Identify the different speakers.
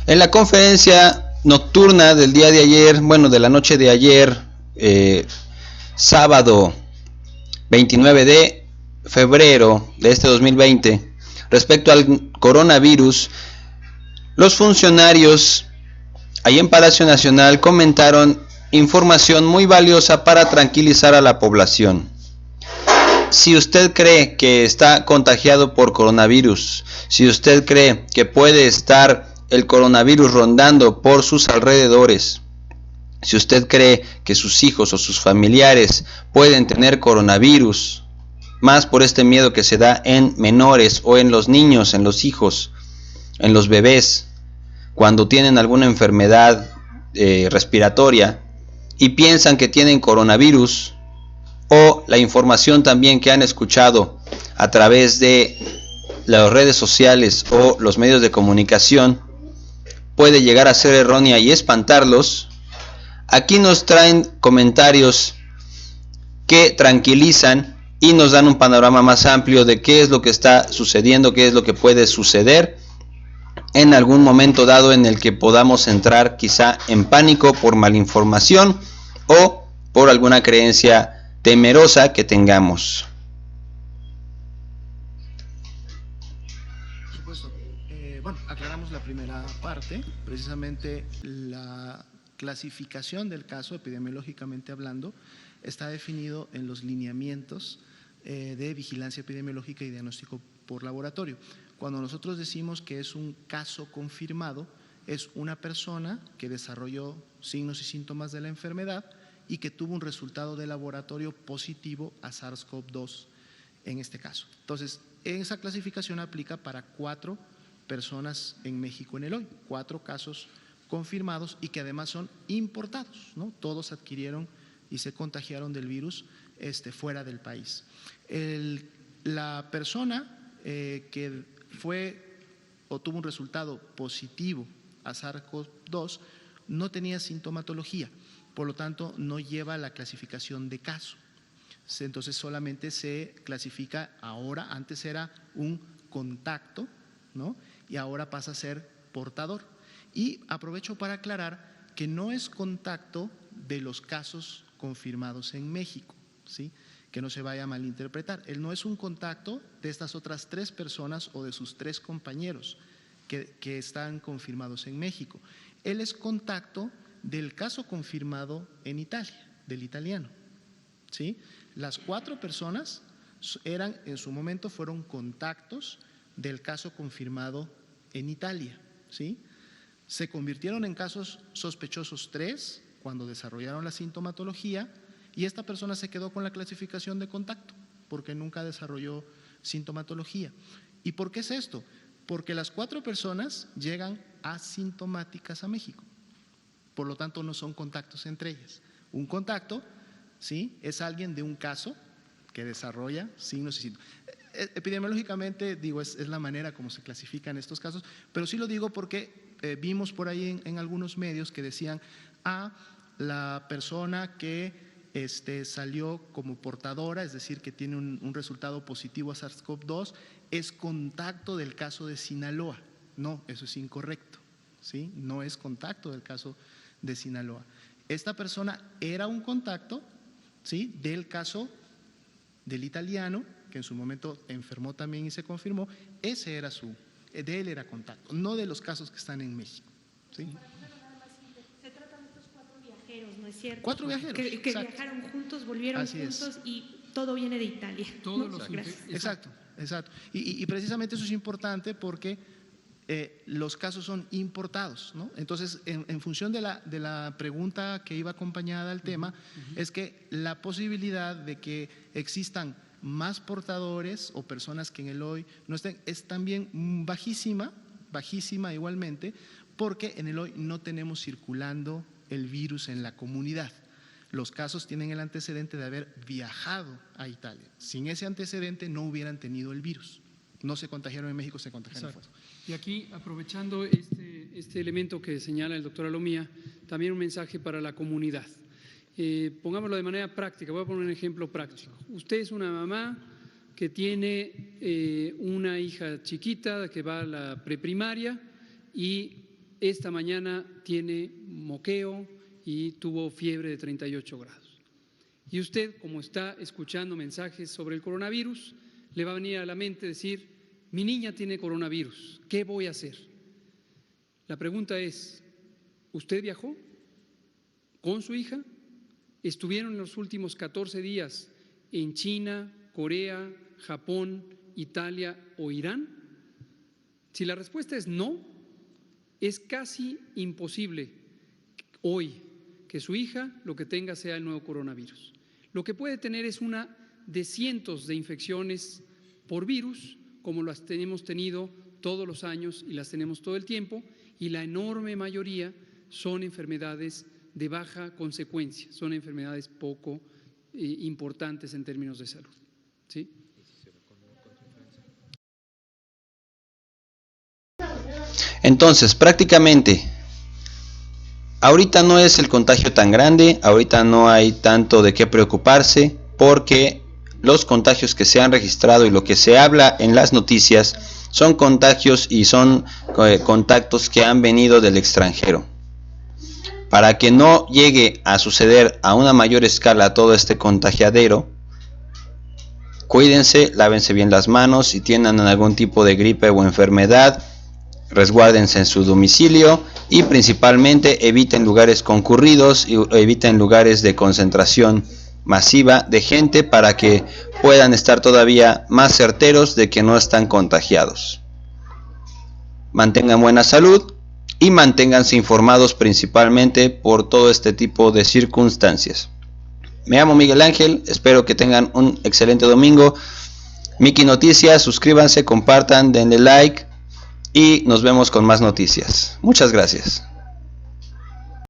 Speaker 1: En la conferencia nocturna del día de ayer, bueno, de la noche de ayer, sábado 29 de febrero de este 2020, respecto al coronavirus, los funcionarios ahí en Palacio Nacional comentaron información muy valiosa para tranquilizar a la población. Si usted cree que está contagiado por coronavirus, si usted cree que puede estar el coronavirus rondando por sus alrededores, si usted cree que sus hijos o sus familiares pueden tener coronavirus, más por este miedo que se da en menores o en los niños, en los hijos, en los bebés, cuando tienen alguna enfermedad respiratoria y piensan que tienen coronavirus, o la información también que han escuchado a través de las redes sociales o los medios de comunicación puede llegar a ser errónea y espantarlos. Aquí nos traen comentarios que tranquilizan y nos dan un panorama más amplio de qué es lo que está sucediendo, qué es lo que puede suceder en algún momento dado en el que podamos entrar quizá en pánico por malinformación o por alguna creencia temerosa que tengamos.
Speaker 2: Por supuesto. Bueno, aclaramos la primera parte, precisamente la clasificación del caso, epidemiológicamente hablando, está definido en los lineamientos de vigilancia epidemiológica y diagnóstico por laboratorio. Cuando nosotros decimos que es un caso confirmado, es una persona que desarrolló signos y síntomas de la enfermedad y que tuvo un resultado de laboratorio positivo a SARS-CoV-2 en este caso. Entonces, esa clasificación aplica para 4 personas en México en el hoy, 4 casos confirmados y que además son importados, ¿no? Todos adquirieron y se contagiaron del virus fuera del país. La persona que fue o tuvo un resultado positivo a SARS-CoV-2 no tenía sintomatología, por lo tanto no lleva la clasificación de caso. Entonces solamente se clasifica ahora, antes era un contacto, ¿no? Y ahora pasa a ser portador. Y aprovecho para aclarar que no es contacto de los casos confirmados en México, ¿sí? Que no se vaya a malinterpretar. Él no es un contacto de estas otras 3 personas o de sus 3 compañeros que están confirmados en México. Él es contacto del caso confirmado en Italia, del italiano, ¿sí? Las 4 personas eran, en su momento, fueron contactos del caso confirmado en Italia, ¿sí? Se convirtieron en casos sospechosos 3 cuando desarrollaron la sintomatología y esta persona se quedó con la clasificación de contacto porque nunca desarrolló sintomatología. ¿Y por qué es esto? Porque las 4 personas llegan asintomáticas a México, por lo tanto no son contactos entre ellas. Un contacto, ¿sí?, es alguien de un caso que desarrolla signos y síntomas. Epidemiológicamente, digo, es la manera como se clasifican estos casos, pero sí lo digo porque vimos por ahí en algunos medios que decían, la persona que salió como portadora, es decir, que tiene un resultado positivo a SARS-CoV-2, es contacto del caso de Sinaloa. No, eso es incorrecto, ¿sí? No es contacto del caso de Sinaloa. Esta persona era un contacto, ¿sí?, del caso del italiano, que en su momento enfermó también y se confirmó. Ese era de él era contacto, no de los casos que están en México, ¿sí?
Speaker 3: Se tratan de estos 4 viajeros, ¿no es cierto?
Speaker 2: 4 viajeros.
Speaker 3: Que viajaron juntos, volvieron
Speaker 2: Así
Speaker 3: juntos
Speaker 2: es.
Speaker 3: Y todo viene de Italia.
Speaker 4: Todos
Speaker 3: ¿no?
Speaker 4: los
Speaker 2: Exacto. Y precisamente eso es importante porque los casos son importados, ¿no? Entonces, en función de la pregunta que iba acompañada al tema, es que la posibilidad de que existan más portadores o personas que en el hoy no estén es también bajísima igualmente, porque en el hoy no tenemos circulando el virus en la comunidad. Los casos tienen el antecedente de haber viajado a Italia. Sin ese antecedente no hubieran tenido el virus. No se contagiaron en México, se contagiaron fuera.
Speaker 4: Y aquí, aprovechando este elemento que señala el doctor Alomía, también un mensaje para la comunidad. Pongámoslo de manera práctica, voy a poner un ejemplo práctico. Usted es una mamá que tiene una hija chiquita que va a la preprimaria y esta mañana tiene moqueo y tuvo fiebre de 38 grados. Y usted, como está escuchando mensajes sobre el coronavirus, le va a venir a la mente decir, mi niña tiene coronavirus, ¿qué voy a hacer? La pregunta es, ¿usted viajó con su hija? ¿Estuvieron en los últimos 14 días en China, Corea, Japón, Italia o Irán? Si la respuesta es no, es casi imposible hoy que su hija lo que tenga sea el nuevo coronavirus. Lo que puede tener es una de cientos de infecciones por virus, como las hemos tenido todos los años y las tenemos todo el tiempo, y la enorme mayoría son enfermedades de baja consecuencia, son enfermedades poco importantes en términos de salud. ¿Sí?
Speaker 1: Entonces, prácticamente, ahorita no es el contagio tan grande, ahorita no hay tanto de qué preocuparse, porque los contagios que se han registrado y lo que se habla en las noticias son contagios y son contactos que han venido del extranjero. Para que no llegue a suceder a una mayor escala todo este contagiadero, cuídense, lávense bien las manos, si tienen algún tipo de gripe o enfermedad, resguárdense en su domicilio y principalmente eviten lugares concurridos y eviten lugares de concentración masiva de gente para que puedan estar todavía más certeros de que no están contagiados. Mantengan buena salud y manténganse informados principalmente por todo este tipo de circunstancias. Me llamo Miguel Ángel, espero que tengan un excelente domingo. Miki Noticias, suscríbanse, compartan, denle like y nos vemos con más noticias. Muchas gracias.